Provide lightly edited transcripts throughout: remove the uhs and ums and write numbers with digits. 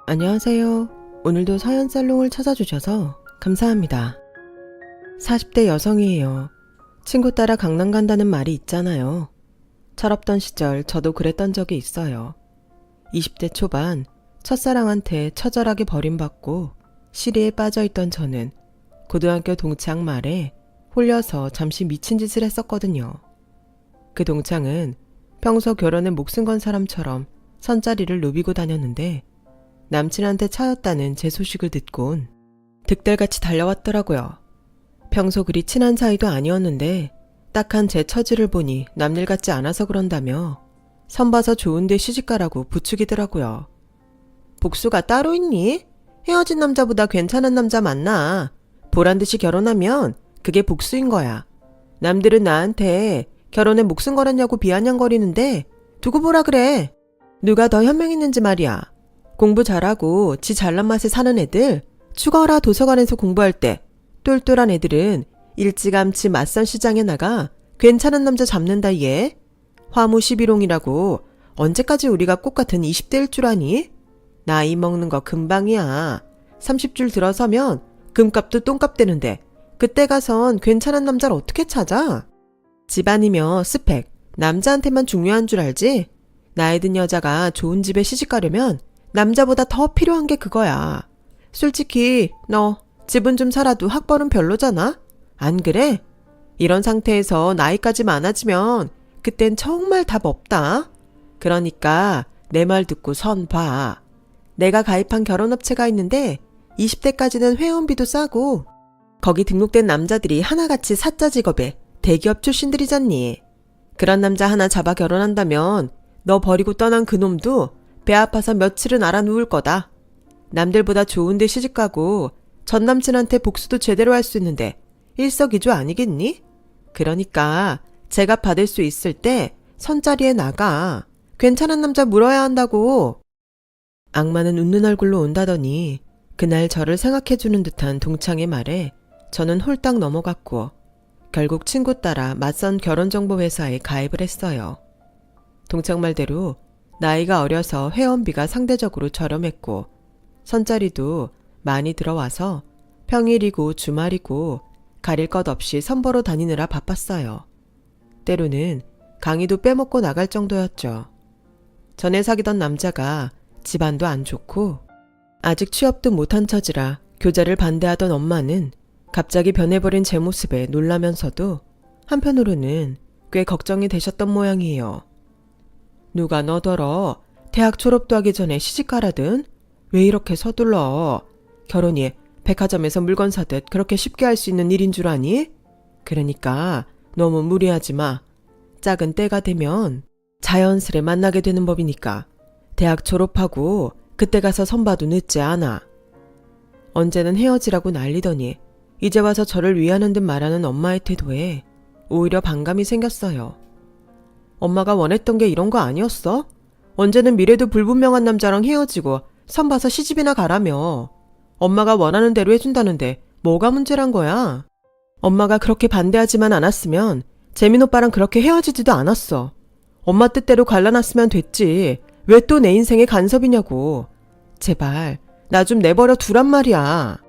안녕하세요. 오늘도 서연살롱을 찾아주셔서 감사합니다. 40대 여성이에요. 친구 따라 강남 간다는 말이 있잖아요. 철없던 시절 저도 그랬던 적이 있어요. 20대 초반 첫사랑한테 처절하게 버림받고 시리에 빠져있던 저는 고등학교 동창 말에 홀려서 잠시 미친 짓을 했었거든요. 그 동창은 평소 결혼에 목숨 건 사람처럼 선자리를 누비고 다녔는데 남친한테 차였다는 제 소식을 듣곤 득달같이 달려왔더라고요. 평소 그리 친한 사이도 아니었는데 딱한 제 처지를 보니 남일 같지 않아서 그런다며 선봐서 좋은데 시집가라고 부추기더라고요. 복수가 따로 있니? 헤어진 남자보다 괜찮은 남자 만나. 보란듯이 결혼하면 그게 복수인 거야. 남들은 나한테 결혼에 목숨 걸었냐고 비아냥거리는데 두고 보라 그래. 누가 더 현명했는지 말이야. 공부 잘하고 지 잘난 맛에 사는 애들, 죽어라 도서관에서 공부할 때 똘똘한 애들은 일찌감치 맞선 시장에 나가 괜찮은 남자 잡는다 얘. 화무 11홍이라고 언제까지 우리가 꽃같은 20대일 줄 아니? 나이 먹는 거 금방이야. 30줄 들어서면 금값도 똥값 되는데 그때 가선 괜찮은 남자를 어떻게 찾아? 집안이며 스펙, 남자한테만 중요한 줄 알지? 나이 든 여자가 좋은 집에 시집가려면 남자보다 더 필요한 게 그거야. 솔직히 너 집은 좀 살아도 학벌은 별로잖아? 안 그래? 이런 상태에서 나이까지 많아지면 그땐 정말 답 없다. 그러니까 내 말 듣고 선 봐. 내가 가입한 결혼업체가 있는데 20대까지는 회원비도 싸고 거기 등록된 남자들이 하나같이 사짜 직업에 대기업 출신들이잖니. 그런 남자 하나 잡아 결혼한다면 너 버리고 떠난 그놈도 배 아파서 며칠은 알아 누울 거다. 남들보다 좋은데 시집가고 전 남친한테 복수도 제대로 할 수 있는데 일석이조 아니겠니? 그러니까 제가 받을 수 있을 때 선자리에 나가. 괜찮은 남자 물어야 한다고. 악마는 웃는 얼굴로 온다더니 그날 저를 생각해주는 듯한 동창의 말에 저는 홀딱 넘어갔고 결국 친구 따라 맞선 결혼정보회사에 가입을 했어요. 동창 말대로 나이가 어려서 회원비가 상대적으로 저렴했고 선자리도 많이 들어와서 평일이고 주말이고 가릴 것 없이 선보러 다니느라 바빴어요. 때로는 강의도 빼먹고 나갈 정도였죠. 전에 사귀던 남자가 집안도 안 좋고 아직 취업도 못한 처지라 교자를 반대하던 엄마는 갑자기 변해버린 제 모습에 놀라면서도 한편으로는 꽤 걱정이 되셨던 모양이에요. 누가 너더러 대학 졸업도 하기 전에 시집가라든? 왜 이렇게 서둘러? 결혼이 백화점에서 물건 사듯 그렇게 쉽게 할 수 있는 일인 줄 아니? 그러니까 너무 무리하지 마. 작은 때가 되면 자연스레 만나게 되는 법이니까 대학 졸업하고 그때 가서 선봐도 늦지 않아. 언제는 헤어지라고 난리더니 이제 와서 저를 위하는 듯 말하는 엄마의 태도에 오히려 반감이 생겼어요. 엄마가 원했던 게 이런 거 아니었어? 언제는 미래도 불분명한 남자랑 헤어지고 선봐서 시집이나 가라며. 엄마가 원하는 대로 해준다는데 뭐가 문제란 거야? 엄마가 그렇게 반대하지만 않았으면 재민 오빠랑 그렇게 헤어지지도 않았어. 엄마 뜻대로 갈라놨으면 됐지. 왜 또 내 인생에 간섭이냐고. 제발 나 좀 내버려 두란 말이야.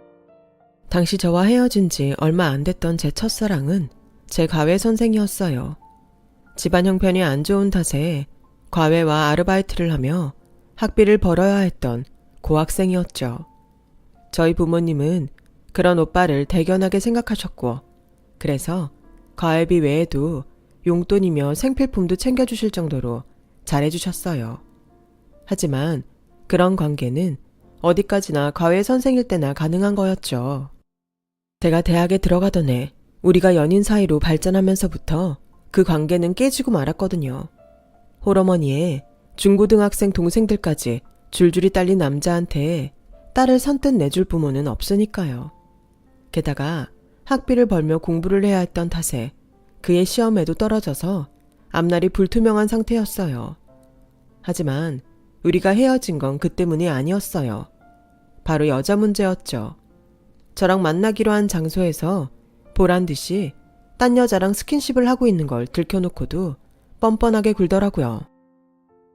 당시 저와 헤어진 지 얼마 안 됐던 제 첫사랑은 제 과외 선생이었어요. 집안 형편이 안 좋은 탓에 과외와 아르바이트를 하며 학비를 벌어야 했던 고학생이었죠. 저희 부모님은 그런 오빠를 대견하게 생각하셨고 그래서 과외비 외에도 용돈이며 생필품도 챙겨주실 정도로 잘해주셨어요. 하지만 그런 관계는 어디까지나 과외 선생일 때나 가능한 거였죠. 제가 대학에 들어가던 해 우리가 연인 사이로 발전하면서부터 그 관계는 깨지고 말았거든요. 홀어머니에 중고등학생 동생들까지 줄줄이 딸린 남자한테 딸을 선뜻 내줄 부모는 없으니까요. 게다가 학비를 벌며 공부를 해야 했던 탓에 그의 시험에도 떨어져서 앞날이 불투명한 상태였어요. 하지만 우리가 헤어진 건 그 때문이 아니었어요. 바로 여자 문제였죠. 저랑 만나기로 한 장소에서 보란듯이 딴 여자랑 스킨십을 하고 있는 걸 들켜놓고도 뻔뻔하게 굴더라고요.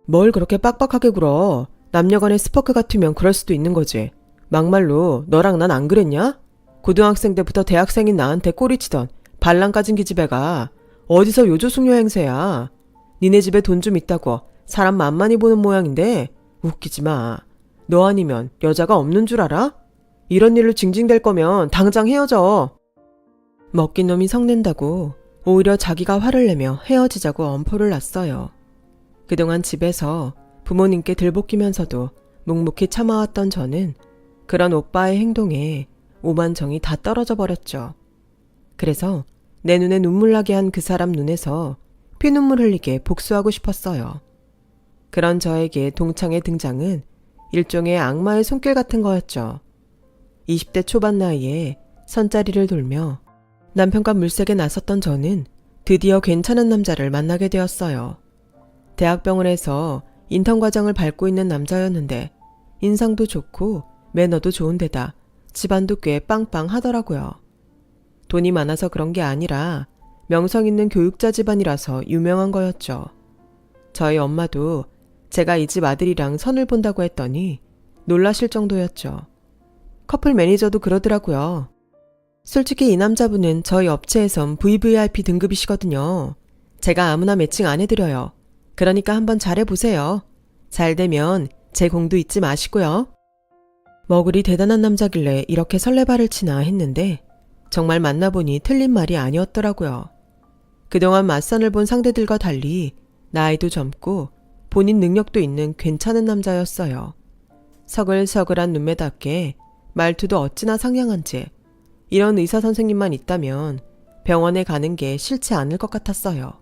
뭘 그렇게 빡빡하게 굴어. 남녀간의 스퍼크 같으면 그럴 수도 있는 거지. 막말로 너랑 난 안 그랬냐? 고등학생 때부터 대학생인 나한테 꼬리치던 발랑 까진 기집애가 어디서 요조숙녀 행세야. 니네 집에 돈 좀 있다고 사람 만만히 보는 모양인데 웃기지 마. 너 아니면 여자가 없는 줄 알아? 이런 일로 징징댈 거면 당장 헤어져. 먹긴 놈이 성낸다고 오히려 자기가 화를 내며 헤어지자고 엄포를 놨어요. 그동안 집에서 부모님께 들볶이면서도 묵묵히 참아왔던 저는 그런 오빠의 행동에 오만정이 다 떨어져 버렸죠. 그래서 내 눈에 눈물 나게 한 그 사람 눈에서 피눈물 흘리게 복수하고 싶었어요. 그런 저에게 동창의 등장은 일종의 악마의 손길 같은 거였죠. 20대 초반 나이에 선자리를 돌며 남편과 물색에 나섰던 저는 드디어 괜찮은 남자를 만나게 되었어요. 대학병원에서 인턴 과정을 밟고 있는 남자였는데 인상도 좋고 매너도 좋은 데다 집안도 꽤 빵빵하더라고요. 돈이 많아서 그런 게 아니라 명성 있는 교육자 집안이라서 유명한 거였죠. 저희 엄마도 제가 이 집 아들이랑 선을 본다고 했더니 놀라실 정도였죠. 커플 매니저도 그러더라고요. 솔직히 이 남자분은 저희 업체에선 VVIP 등급이시거든요. 제가 아무나 매칭 안 해드려요. 그러니까 한번 잘해보세요. 잘 되면 제 공도 잊지 마시고요. 뭐 그리 대단한 남자길래 이렇게 설레발을 치나 했는데 정말 만나보니 틀린 말이 아니었더라고요. 그동안 맞선을 본 상대들과 달리 나이도 젊고 본인 능력도 있는 괜찮은 남자였어요. 서글서글한 눈매답게 말투도 어찌나 상냥한지 이런 의사 선생님만 있다면 병원에 가는 게 싫지 않을 것 같았어요.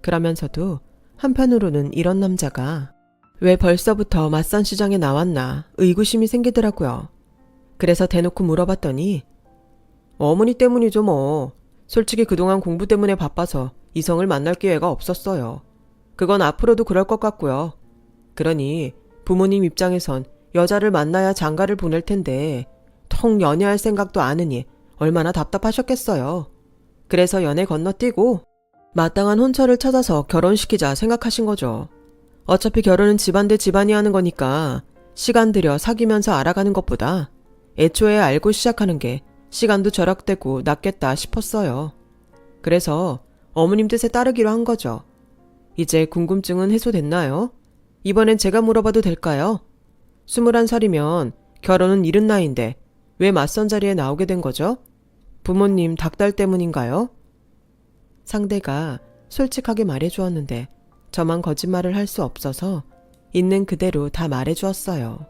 그러면서도 한편으로는 이런 남자가 왜 벌써부터 맞선 시장에 나왔나 의구심이 생기더라고요. 그래서 대놓고 물어봤더니 어머니 때문이죠 뭐. 솔직히 그동안 공부 때문에 바빠서 이성을 만날 기회가 없었어요. 그건 앞으로도 그럴 것 같고요. 그러니 부모님 입장에선 여자를 만나야 장가를 보낼 텐데 통 연애할 생각도 안 하니 얼마나 답답하셨겠어요. 그래서 연애 건너뛰고 마땅한 혼처를 찾아서 결혼시키자 생각하신 거죠. 어차피 결혼은 집안 대 집안이 하는 거니까 시간 들여 사귀면서 알아가는 것보다 애초에 알고 시작하는 게 시간도 절약되고 낫겠다 싶었어요. 그래서 어머님 뜻에 따르기로 한 거죠. 이제 궁금증은 해소됐나요? 이번엔 제가 물어봐도 될까요? 21살이면 결혼은 이른 나이인데 왜 맞선 자리에 나오게 된 거죠? 부모님 닭달 때문인가요? 상대가 솔직하게 말해주었는데 저만 거짓말을 할 수 없어서 있는 그대로 다 말해주었어요.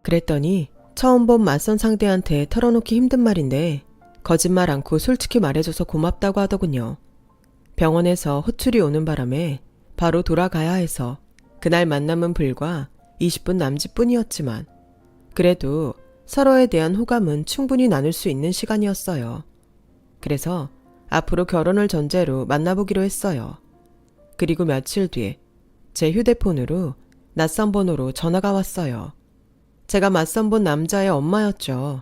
그랬더니 처음 본 맞선 상대한테 털어놓기 힘든 말인데 거짓말 않고 솔직히 말해줘서 고맙다고 하더군요. 병원에서 호출이 오는 바람에 바로 돌아가야 해서 그날 만남은 불과 20분 남짓뿐이었지만 그래도 서로에 대한 호감은 충분히 나눌 수 있는 시간이었어요. 그래서 앞으로 결혼을 전제로 만나보기로 했어요. 그리고 며칠 뒤 제 휴대폰으로 낯선 번호로 전화가 왔어요. 제가 맞선 본 남자의 엄마였죠.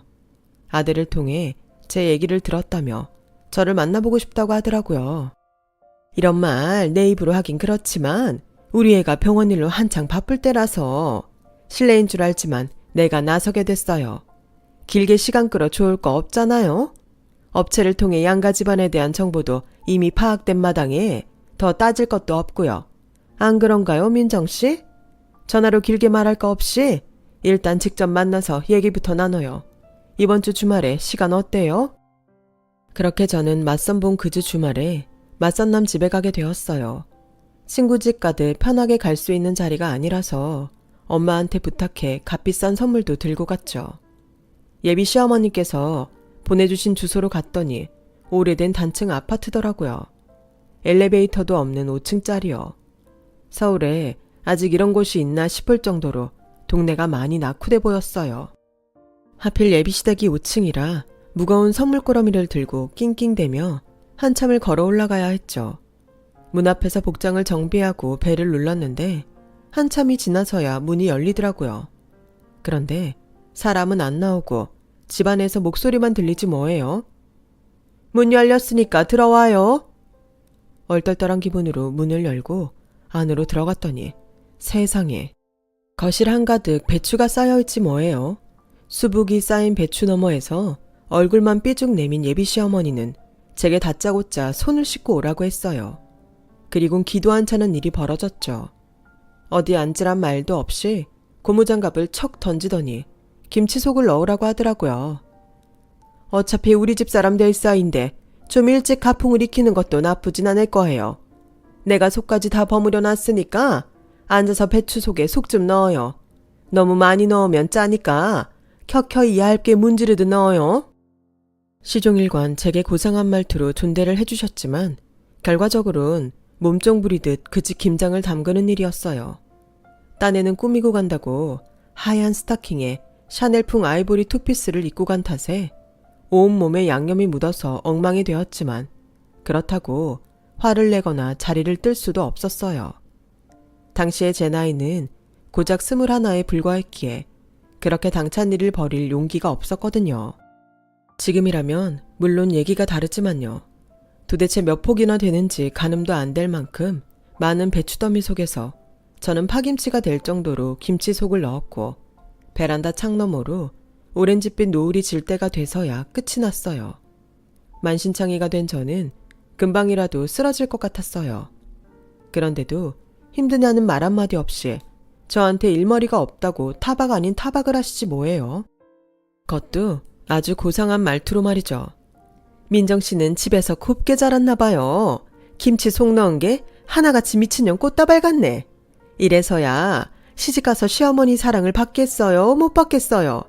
아들을 통해 제 얘기를 들었다며 저를 만나보고 싶다고 하더라고요. 이런 말 내 입으로 하긴 그렇지만 우리 애가 병원 일로 한창 바쁠 때라서 실례인 줄 알지만 내가 나서게 됐어요. 길게 시간 끌어 좋을 거 없잖아요. 업체를 통해 양가 집안에 대한 정보도 이미 파악된 마당에 더 따질 것도 없고요. 안 그런가요, 민정씨? 전화로 길게 말할 거 없이 일단 직접 만나서 얘기부터 나눠요. 이번 주 주말에 시간 어때요? 그렇게 저는 맞선 본 그 주 주말에 맞선남 집에 가게 되었어요. 친구 집 가듯 편하게 갈 수 있는 자리가 아니라서 엄마한테 부탁해 값비싼 선물도 들고 갔죠. 예비 시어머니께서 보내주신 주소로 갔더니 오래된 단층 아파트더라고요. 엘리베이터도 없는 5층짜리요. 서울에 아직 이런 곳이 있나 싶을 정도로 동네가 많이 낙후돼 보였어요. 하필 예비시댁이 5층이라 무거운 선물꾸러미를 들고 낑낑대며 한참을 걸어 올라가야 했죠. 문 앞에서 복장을 정비하고 벨을 눌렀는데 한참이 지나서야 문이 열리더라고요. 그런데 사람은 안 나오고 집 안에서 목소리만 들리지 뭐예요. 문 열렸으니까 들어와요. 얼떨떨한 기분으로 문을 열고 안으로 들어갔더니 세상에 거실 한가득 배추가 쌓여있지 뭐예요. 수북이 쌓인 배추 너머에서 얼굴만 삐죽 내민 예비 시어머니는 제게 다짜고짜 손을 씻고 오라고 했어요. 그리곤 기도 안 차는 일이 벌어졌죠. 어디 앉으란 말도 없이 고무장갑을 척 던지더니 김치속을 넣으라고 하더라고요. 어차피 우리 집 사람 될 사이인데 좀 일찍 가풍을 익히는 것도 나쁘진 않을 거예요. 내가 속까지 다 버무려 놨으니까 앉아서 배추 속에 속 좀 넣어요. 너무 많이 넣으면 짜니까 켜켜이 얇게 문지르듯 넣어요. 시종일관 제게 고상한 말투로 존대를 해주셨지만 결과적으로는 몸종 부리듯 그 집 김장을 담그는 일이었어요. 딴에는 꾸미고 간다고 하얀 스타킹에 샤넬풍 아이보리 투피스를 입고 간 탓에 온몸에 양념이 묻어서 엉망이 되었지만 그렇다고 화를 내거나 자리를 뜰 수도 없었어요. 당시에 제 나이는 고작 21에 불과했기에 그렇게 당찬 일을 벌일 용기가 없었거든요. 지금이라면 물론 얘기가 다르지만요. 도대체 몇 폭이나 되는지 가늠도 안 될 만큼 많은 배추더미 속에서 저는 파김치가 될 정도로 김치속을 넣었고 베란다 창너머로 오렌지빛 노을이 질 때가 돼서야 끝이 났어요. 만신창이가 된 저는 금방이라도 쓰러질 것 같았어요. 그런데도 힘드냐는 말 한마디 없이 저한테 일머리가 없다고 타박 아닌 타박을 하시지 뭐예요. 그것도 아주 고상한 말투로 말이죠. 민정씨는 집에서 곱게 자랐나 봐요. 김치 속 넣은 게 하나같이 미친년 꽃다발 같네. 이래서야 시집가서 시어머니 사랑을 받겠어요? 못 받겠어요?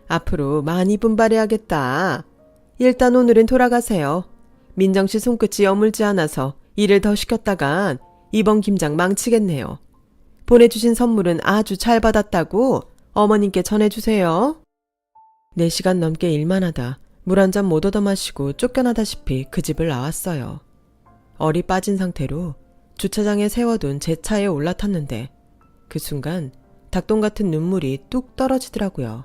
앞으로 많이 분발해야겠다. 일단 오늘은 돌아가세요. 민정씨 손끝이 여물지 않아서 일을 더 시켰다간 이번 김장 망치겠네요. 보내주신 선물은 아주 잘 받았다고 어머님께 전해주세요. 4시간 넘게 일만 하다 물 한 잔 못 얻어 마시고 쫓겨나다시피 그 집을 나왔어요. 얼이 빠진 상태로 주차장에 세워둔 제 차에 올라탔는데 그 순간 닭똥 같은 눈물이 뚝 떨어지더라고요.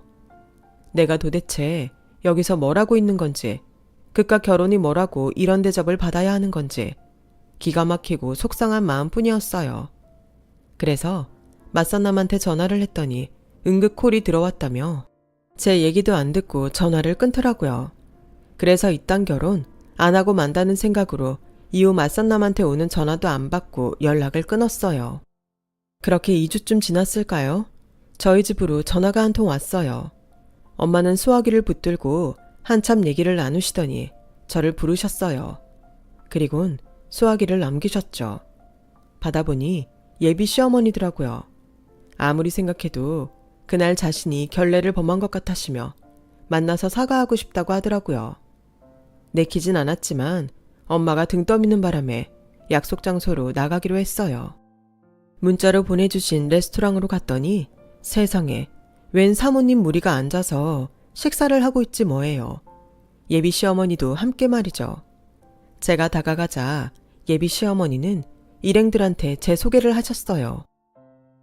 내가 도대체 여기서 뭘 하고 있는 건지, 그깟 결혼이 뭐라고 이런 대접을 받아야 하는 건지 기가 막히고 속상한 마음뿐이었어요. 그래서 맞선남한테 전화를 했더니 응급 콜이 들어왔다며 제 얘기도 안 듣고 전화를 끊더라고요. 그래서 이딴 결혼 안 하고 만다는 생각으로 이후 맞선남한테 오는 전화도 안 받고 연락을 끊었어요. 그렇게 2주쯤 지났을까요? 저희 집으로 전화가 한 통 왔어요. 엄마는 수화기를 붙들고 한참 얘기를 나누시더니 저를 부르셨어요. 그리곤 수화기를 남기셨죠. 받아보니 예비 시어머니더라고요. 아무리 생각해도 그날 자신이 결례를 범한 것 같으시며 만나서 사과하고 싶다고 하더라고요. 내키진 않았지만 엄마가 등 떠미는 바람에 약속 장소로 나가기로 했어요. 문자로 보내주신 레스토랑으로 갔더니 세상에 웬 사모님 무리가 앉아서 식사를 하고 있지 뭐예요. 예비 시어머니도 함께 말이죠. 제가 다가가자 예비 시어머니는 일행들한테 제 소개를 하셨어요.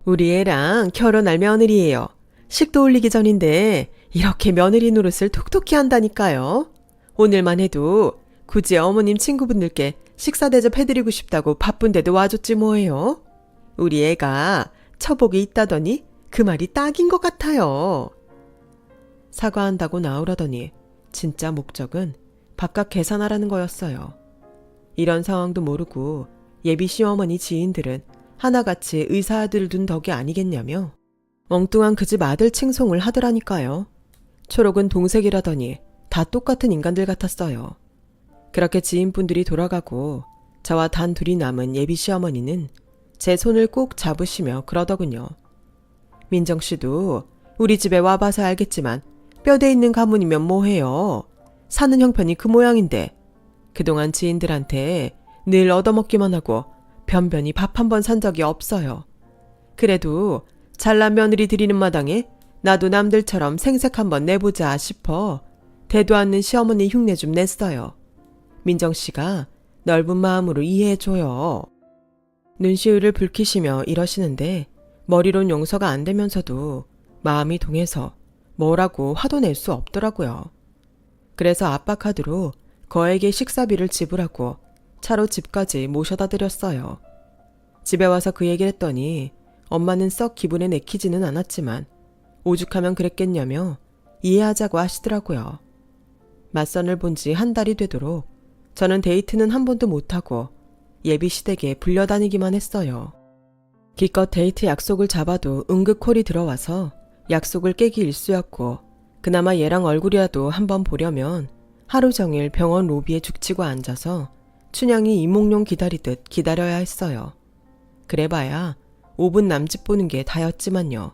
우리 애랑 결혼할 며느리예요. 식도 올리기 전인데 이렇게 며느리 노릇을 톡톡히 한다니까요. 오늘만 해도 굳이 어머님 친구분들께 식사 대접해드리고 싶다고 바쁜데도 와줬지 뭐예요. 우리 애가 처복이 있다더니 그 말이 딱인 것 같아요. 사과한다고 나오라더니 진짜 목적은 바깥 계산하라는 거였어요. 이런 상황도 모르고 예비 시어머니 지인들은 하나같이 의사아들을 둔 덕이 아니겠냐며 엉뚱한 그 집 아들 칭송을 하더라니까요. 초록은 동색이라더니 다 똑같은 인간들 같았어요. 그렇게 지인분들이 돌아가고 저와 단 둘이 남은 예비 시어머니는 제 손을 꼭 잡으시며 그러더군요. 민정씨도 우리 집에 와봐서 알겠지만 뼈대 있는 가문이면 뭐해요. 사는 형편이 그 모양인데 그동안 지인들한테 늘 얻어먹기만 하고 변변히 밥 한 번 산 적이 없어요. 그래도 잘난 며느리 드리는 마당에 나도 남들처럼 생색 한번 내보자 싶어 대도 않는 시어머니 흉내 좀 냈어요. 민정씨가 넓은 마음으로 이해해줘요. 눈시울을 붉히시며 이러시는데 머리론 용서가 안 되면서도 마음이 동해서 뭐라고 화도 낼 수 없더라고요. 그래서 아빠카드로 거액의 식사비를 지불하고 차로 집까지 모셔다 드렸어요. 집에 와서 그 얘기를 했더니 엄마는 썩 기분에 내키지는 않았지만 오죽하면 그랬겠냐며 이해하자고 하시더라고요. 맞선을 본 지 한 달이 되도록 저는 데이트는 한 번도 못하고 예비 시댁에 불려다니기만 했어요. 기껏 데이트 약속을 잡아도 응급 콜이 들어와서 약속을 깨기 일쑤였고 그나마 얘랑 얼굴이라도 한번 보려면 하루 종일 병원 로비에 죽치고 앉아서 춘향이 이몽룡 기다리듯 기다려야 했어요. 그래봐야 5분 남짓 보는 게 다였지만요.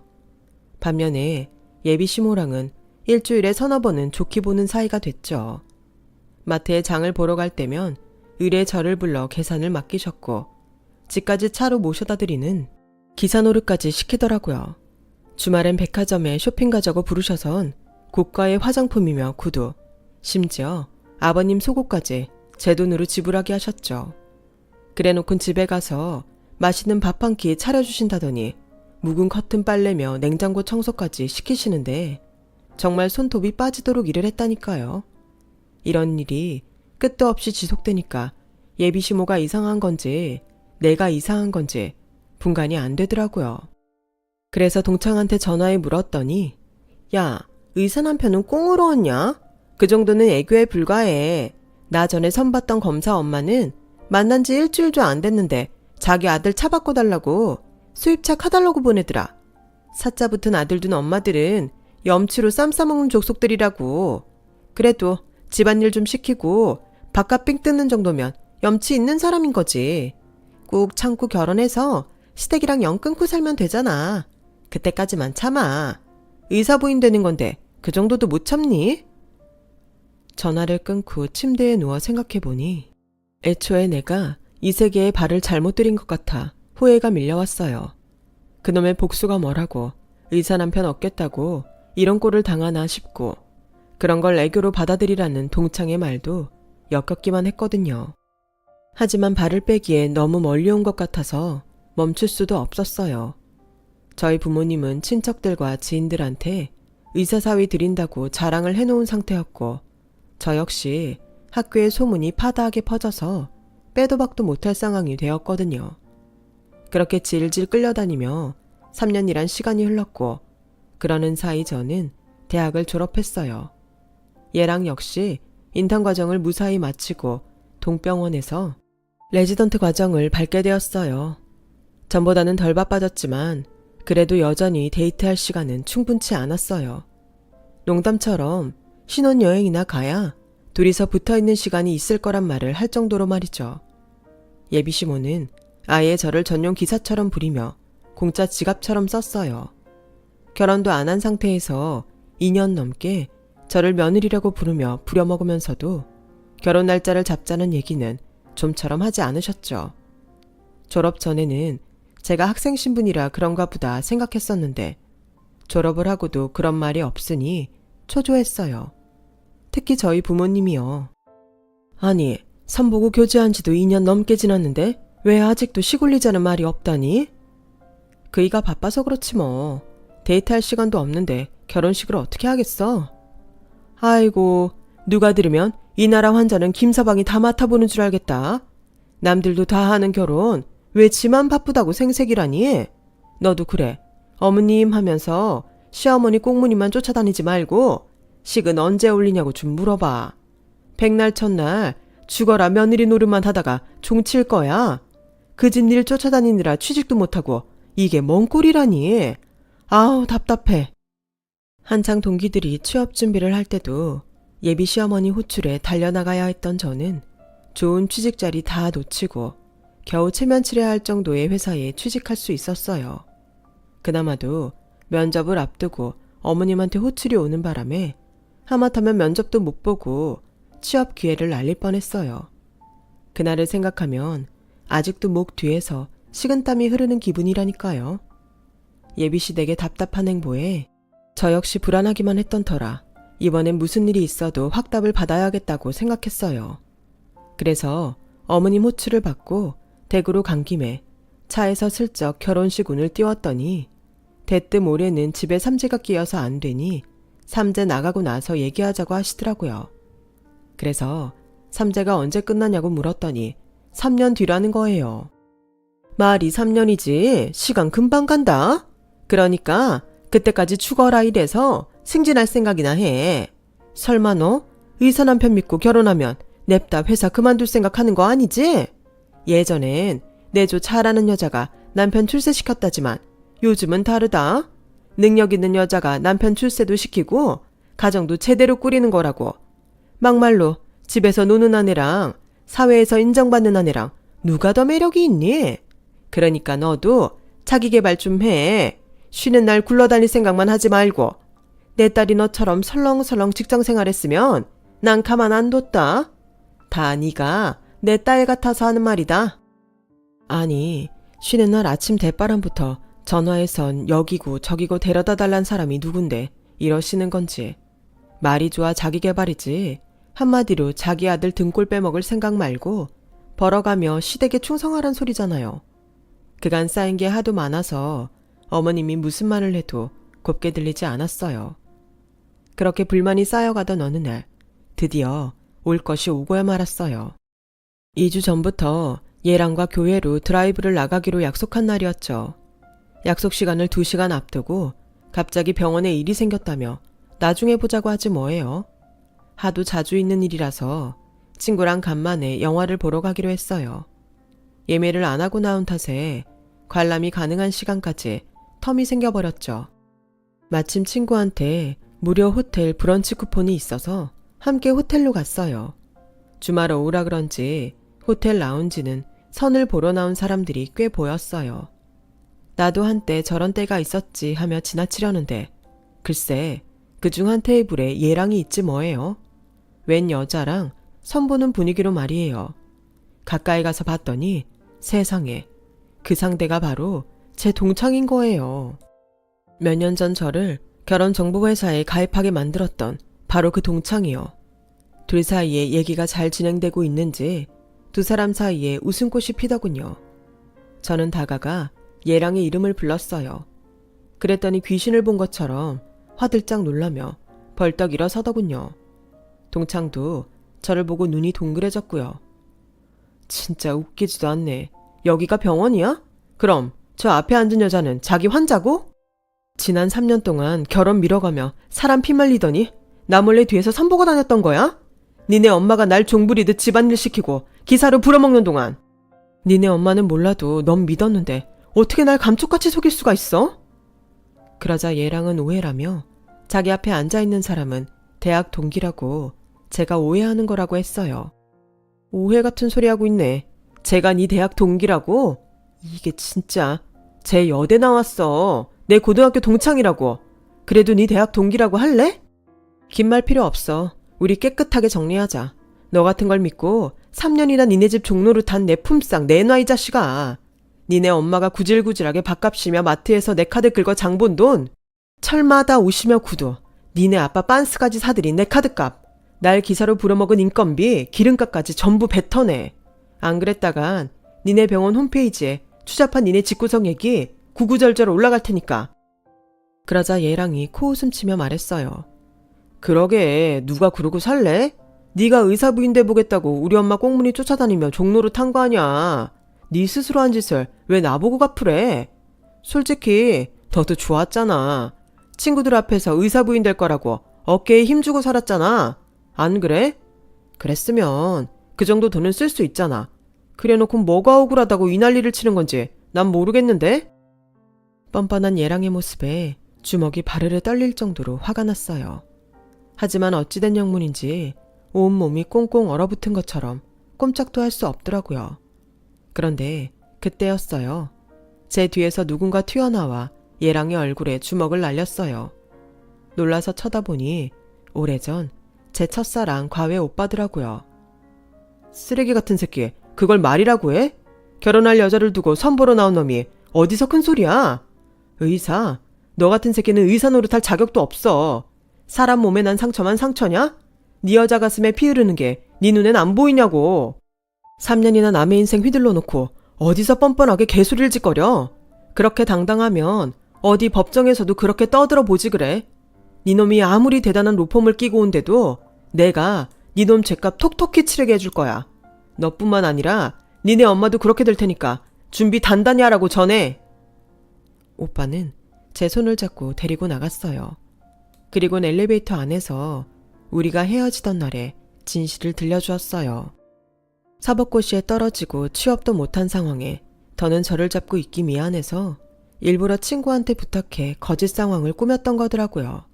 반면에 예비 시모랑은 일주일에 서너 번은 좋게 보는 사이가 됐죠. 마트에 장을 보러 갈 때면 의뢰 저를 불러 계산을 맡기셨고 집까지 차로 모셔다 드리는 기사 노릇까지 시키더라고요. 주말엔 백화점에 쇼핑 가자고 부르셔선 고가의 화장품이며 구두, 심지어 아버님 속옷까지 제 돈으로 지불하게 하셨죠. 그래놓곤 집에 가서 맛있는 밥 한 끼 차려주신다더니 묵은 커튼 빨래며 냉장고 청소까지 시키시는데 정말 손톱이 빠지도록 일을 했다니까요. 이런 일이 끝도 없이 지속되니까 예비 시모가 이상한 건지 내가 이상한 건지 분간이 안 되더라고요. 그래서 동창한테 전화해 물었더니 야, 의사 남편은 꽁으로 왔냐? 그 정도는 애교에 불과해. 나 전에 선봤던 검사 엄마는 만난 지 일주일도 안 됐는데 자기 아들 차 바꿔달라고 수입차 카달로그 보내더라. 사자 붙은 아들 둔 엄마들은 염치로 쌈 싸먹는 족속들이라고. 그래도 집안일 좀 시키고 바깥 삥 뜯는 정도면 염치 있는 사람인 거지. 꾹 참고 결혼해서 시댁이랑 영 끊고 살면 되잖아. 그때까지만 참아. 의사 부인 되는 건데 그 정도도 못 참니? 전화를 끊고 침대에 누워 생각해보니 애초에 내가 이 세계에 발을 잘못 들인 것 같아 후회가 밀려왔어요. 그놈의 복수가 뭐라고 의사 남편 얻겠다고 이런 꼴을 당하나 싶고 그런 걸 애교로 받아들이라는 동창의 말도 엮였기만 했거든요. 하지만 발을 빼기에 너무 멀리 온 것 같아서 멈출 수도 없었어요. 저희 부모님은 친척들과 지인들한테 의사사위 드린다고 자랑을 해놓은 상태였고 저 역시 학교에 소문이 파다하게 퍼져서 빼도 박도 못할 상황이 되었거든요. 그렇게 질질 끌려다니며 3년이란 시간이 흘렀고 그러는 사이 저는 대학을 졸업했어요. 얘랑 역시 인턴 과정을 무사히 마치고 동병원에서 레지던트 과정을 밟게 되었어요. 전보다는 덜 바빠졌지만 그래도 여전히 데이트할 시간은 충분치 않았어요. 농담처럼 신혼여행이나 가야 둘이서 붙어있는 시간이 있을 거란 말을 할 정도로 말이죠. 예비시모는 아예 저를 전용 기사처럼 부리며 공짜 지갑처럼 썼어요. 결혼도 안 한 상태에서 2년 넘게 저를 며느리라고 부르며 부려먹으면서도 결혼 날짜를 잡자는 얘기는 좀처럼 하지 않으셨죠. 졸업 전에는 제가 학생 신분이라 그런가 보다 생각했었는데 졸업을 하고도 그런 말이 없으니 초조했어요. 특히 저희 부모님이요. 아니, 선보고 교제한 지도 2년 넘게 지났는데 왜 아직도 시골리자는 말이 없다니? 그이가 바빠서 그렇지 뭐. 데이트할 시간도 없는데 결혼식을 어떻게 하겠어? 아이고, 누가 들으면 이 나라 환자는 김서방이 다 맡아보는 줄 알겠다. 남들도 다 하는 결혼 왜 지만 바쁘다고 생색이라니? 너도 그래. 어머님 하면서 시어머니 꽁무니만 쫓아다니지 말고 식은 언제 올리냐고 좀 물어봐. 백날 첫날 죽어라 며느리 노릇만 하다가 종칠 거야. 그 집 일 쫓아다니느라 취직도 못하고 이게 뭔 꼴이라니. 아우 답답해. 한창 동기들이 취업 준비를 할 때도 예비 시어머니 호출에 달려나가야 했던 저는 좋은 취직 자리 다 놓치고 겨우 체면치레야 할 정도의 회사에 취직할 수 있었어요. 그나마도 면접을 앞두고 어머님한테 호출이 오는 바람에 하마터면 면접도 못 보고 취업 기회를 날릴 뻔했어요. 그날을 생각하면 아직도 목 뒤에서 식은땀이 흐르는 기분이라니까요. 예비시댁의 답답한 행보에 저 역시 불안하기만 했던 터라 이번엔 무슨 일이 있어도 확답을 받아야겠다고 생각했어요. 그래서 어머님 호출을 받고 댁으로 간 김에 차에서 슬쩍 결혼식 운을 띄웠더니 대뜸 올해는 집에 삼재가 끼어서 안 되니 삼재 나가고 나서 얘기하자고 하시더라고요. 그래서 삼재가 언제 끝나냐고 물었더니 3년 뒤라는 거예요. 말이 3년이지 시간 금방 간다. 그러니까 그때까지 죽어라 이래서 승진할 생각이나 해. 설마 너 의사 남편 믿고 결혼하면 냅다 회사 그만둘 생각하는 거 아니지? 예전엔 내조 잘하는 여자가 남편 출세시켰다지만 요즘은 다르다. 능력 있는 여자가 남편 출세도 시키고 가정도 제대로 꾸리는 거라고. 막말로 집에서 노는 아내랑 사회에서 인정받는 아내랑 누가 더 매력이 있니? 그러니까 너도 자기 개발 좀 해. 쉬는 날 굴러다닐 생각만 하지 말고. 내 딸이 너처럼 설렁설렁 직장 생활했으면 난 가만 안 뒀다. 다 네가 내 딸 같아서 하는 말이다. 아니, 쉬는 날 아침 대바람부터 전화해선 여기고 저기고 데려다 달란 사람이 누군데 이러시는 건지. 말이 좋아 자기 개발이지. 한마디로 자기 아들 등골 빼먹을 생각 말고 벌어가며 시댁에 충성하란 소리잖아요. 그간 쌓인 게 하도 많아서 어머님이 무슨 말을 해도 곱게 들리지 않았어요. 그렇게 불만이 쌓여가던 어느 날 드디어 올 것이 오고야 말았어요. 2주 전부터 얘랑과 교회로 드라이브를 나가기로 약속한 날이었죠. 약속 시간을 2시간 앞두고 갑자기 병원에 일이 생겼다며 나중에 보자고 하지 뭐예요. 하도 자주 있는 일이라서 친구랑 간만에 영화를 보러 가기로 했어요. 예매를 안 하고 나온 탓에 관람이 가능한 시간까지 텀이 생겨버렸죠. 마침 친구한테 무료 호텔 브런치 쿠폰이 있어서 함께 호텔로 갔어요. 주말 오후라 그런지 호텔 라운지는 선을 보러 나온 사람들이 꽤 보였어요. 나도 한때 저런 때가 있었지 하며 지나치려는데 글쎄 그중 한 테이블에 얘랑이 있지 뭐예요. 웬 여자랑 선보는 분위기로 말이에요. 가까이 가서 봤더니 세상에 그 상대가 바로 제 동창인 거예요. 몇 년 전 저를 결혼정보회사에 가입하게 만들었던 바로 그 동창이요. 둘 사이에 얘기가 잘 진행되고 있는지 두 사람 사이에 웃음꽃이 피더군요. 저는 다가가 얘랑의 이름을 불렀어요. 그랬더니 귀신을 본 것처럼 화들짝 놀라며 벌떡 일어서더군요. 동창도 저를 보고 눈이 동그래졌고요. 진짜 웃기지도 않네. 여기가 병원이야? 그럼 저 앞에 앉은 여자는 자기 환자고? 지난 3년 동안 결혼 미뤄가며 사람 피말리더니 나 몰래 뒤에서 선보고 다녔던 거야? 니네 엄마가 날 종부리듯 집안일 시키고 기사로 불어먹는 동안. 니네 엄마는 몰라도 넌 믿었는데 어떻게 날 감쪽같이 속일 수가 있어? 그러자 얘랑은 오해라며 자기 앞에 앉아있는 사람은 대학 동기라고 제가 오해하는 거라고 했어요. 오해 같은 소리 하고 있네. 제가 네 대학 동기라고? 이게 진짜. 쟤 여대 나왔어. 내 고등학교 동창이라고. 그래도 네 대학 동기라고 할래? 긴 말 필요 없어. 우리 깨끗하게 정리하자. 너 같은 걸 믿고 3년이나 니네 집 종노릇한 내 품삯 내놔 이 자식아. 니네 엄마가 구질구질하게 밥값 쉬며 마트에서 내 카드 긁어 장본 돈. 철마다 오시며 구두. 니네 아빠 빤스까지 사들인 내 카드값. 날 기사로 불어먹은 인건비, 기름값까지 전부 뱉어내. 안 그랬다간 니네 병원 홈페이지에 추잡한 니네 집구석 얘기 구구절절 올라갈 테니까. 그러자 얘랑이 코웃음 치며 말했어요. 그러게 누가 그러고 살래? 네가 의사 부인 돼 보겠다고 우리 엄마 꽁무니 쫓아다니며 종로를 탄 거 아냐. 네 스스로 한 짓을 왜 나보고 갚으래? 솔직히 너도 좋았잖아. 친구들 앞에서 의사 부인 될 거라고 어깨에 힘주고 살았잖아. 안 그래? 그랬으면 그 정도 돈은 쓸 수 있잖아. 그래놓고 뭐가 억울하다고 이 난리를 치는 건지 난 모르겠는데? 뻔뻔한 얘랑의 모습에 주먹이 바르르 떨릴 정도로 화가 났어요. 하지만 어찌된 영문인지 온몸이 꽁꽁 얼어붙은 것처럼 꼼짝도 할 수 없더라고요. 그런데 그때였어요. 제 뒤에서 누군가 튀어나와 얘랑의 얼굴에 주먹을 날렸어요. 놀라서 쳐다보니 오래전 제 첫사랑 과외 오빠더라고요. 쓰레기 같은 새끼, 그걸 말이라고 해? 결혼할 여자를 두고 선보러 나온 놈이 어디서 큰 소리야? 의사? 너 같은 새끼는 의사 노릇할 자격도 없어. 사람 몸에 난 상처만 상처냐? 네 여자 가슴에 피 흐르는 게 네 눈엔 안 보이냐고. 3년이나 남의 인생 휘둘러 놓고 어디서 뻔뻔하게 개소리를 짓거려. 그렇게 당당하면 어디 법정에서도 그렇게 떠들어 보지 그래. 네 놈이 아무리 대단한 로펌을 끼고 온데도 내가 네 놈 죄값 톡톡히 치르게 해줄 거야. 너뿐만 아니라 니네 엄마도 그렇게 될 테니까 준비 단단히 하라고 전해! 오빠는 제 손을 잡고 데리고 나갔어요. 그리곤 엘리베이터 안에서 우리가 헤어지던 날에 진실을 들려주었어요. 사법고시에 떨어지고 취업도 못한 상황에 더는 저를 잡고 있기 미안해서 일부러 친구한테 부탁해 거짓 상황을 꾸몄던 거더라고요.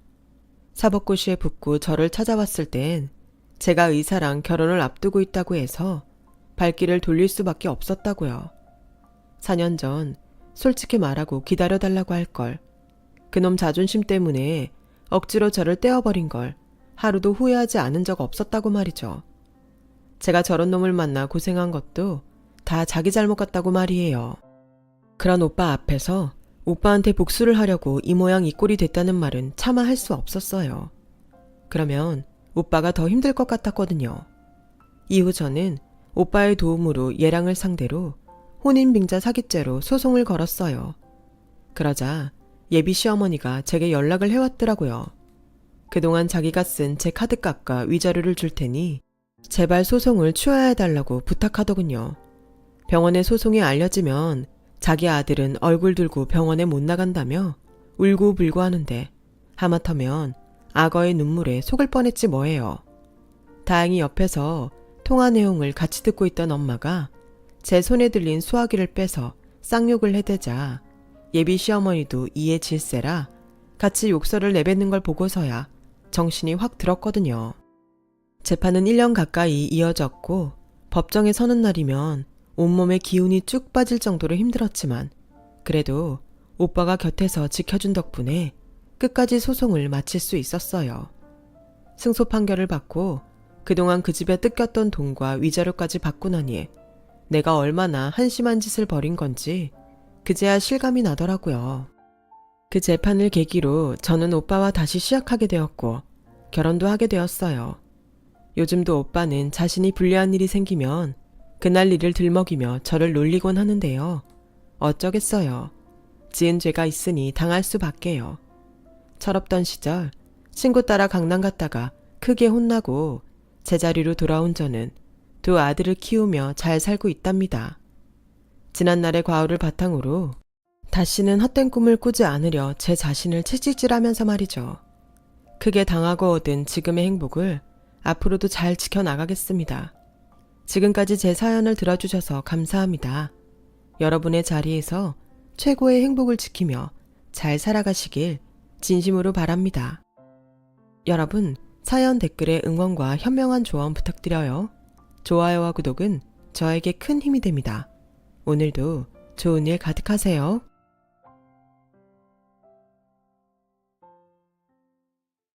사법고시에 붙고 저를 찾아왔을 땐 제가 의사랑 결혼을 앞두고 있다고 해서 발길을 돌릴 수밖에 없었다고요. 4년 전 솔직히 말하고 기다려달라고 할 걸. 그놈 자존심 때문에 억지로 저를 떼어버린 걸 하루도 후회하지 않은 적 없었다고 말이죠. 제가 저런 놈을 만나 고생한 것도 다 자기 잘못 같다고 말이에요. 그런 오빠 앞에서 오빠한테 복수를 하려고 이 모양 이 꼴이 됐다는 말은 차마 할 수 없었어요. 그러면 오빠가 더 힘들 것 같았거든요. 이후 저는 오빠의 도움으로 얘랑을 상대로 혼인빙자 사기죄로 소송을 걸었어요. 그러자 예비 시어머니가 제게 연락을 해왔더라고요. 그동안 자기가 쓴 제 카드값과 위자료를 줄 테니 제발 소송을 취하해달라고 부탁하더군요. 병원에 소송이 알려지면 자기 아들은 얼굴 들고 병원에 못 나간다며 울고불고 하는데 하마터면 악어의 눈물에 속을 뻔했지 뭐예요. 다행히 옆에서 통화 내용을 같이 듣고 있던 엄마가 제 손에 들린 수화기를 빼서 쌍욕을 해대자 예비 시어머니도 이에 질세라 같이 욕설을 내뱉는 걸 보고서야 정신이 확 들었거든요. 재판은 1년 가까이 이어졌고 법정에 서는 날이면 온몸에 기운이 쭉 빠질 정도로 힘들었지만 그래도 오빠가 곁에서 지켜준 덕분에 끝까지 소송을 마칠 수 있었어요. 승소 판결을 받고 그동안 그 집에 뜯겼던 돈과 위자료까지 받고 나니 내가 얼마나 한심한 짓을 벌인 건지 그제야 실감이 나더라고요. 그 재판을 계기로 저는 오빠와 다시 시작하게 되었고 결혼도 하게 되었어요. 요즘도 오빠는 자신이 불리한 일이 생기면 그날 일을 들먹이며 저를 놀리곤 하는데요. 어쩌겠어요. 지은 죄가 있으니 당할 수밖에요. 철없던 시절 친구 따라 강남 갔다가 크게 혼나고 제자리로 돌아온 저는 두 아들을 키우며 잘 살고 있답니다. 지난날의 과오를 바탕으로 다시는 헛된 꿈을 꾸지 않으려 제 자신을 채찍질하면서 말이죠. 크게 당하고 얻은 지금의 행복을 앞으로도 잘 지켜나가겠습니다. 지금까지 제 사연을 들어주셔서 감사합니다. 여러분의 자리에서 최고의 행복을 지키며 잘 살아가시길 진심으로 바랍니다. 여러분, 사연 댓글에 응원과 현명한 조언 부탁드려요. 좋아요와 구독은 저에게 큰 힘이 됩니다. 오늘도 좋은 일 가득하세요.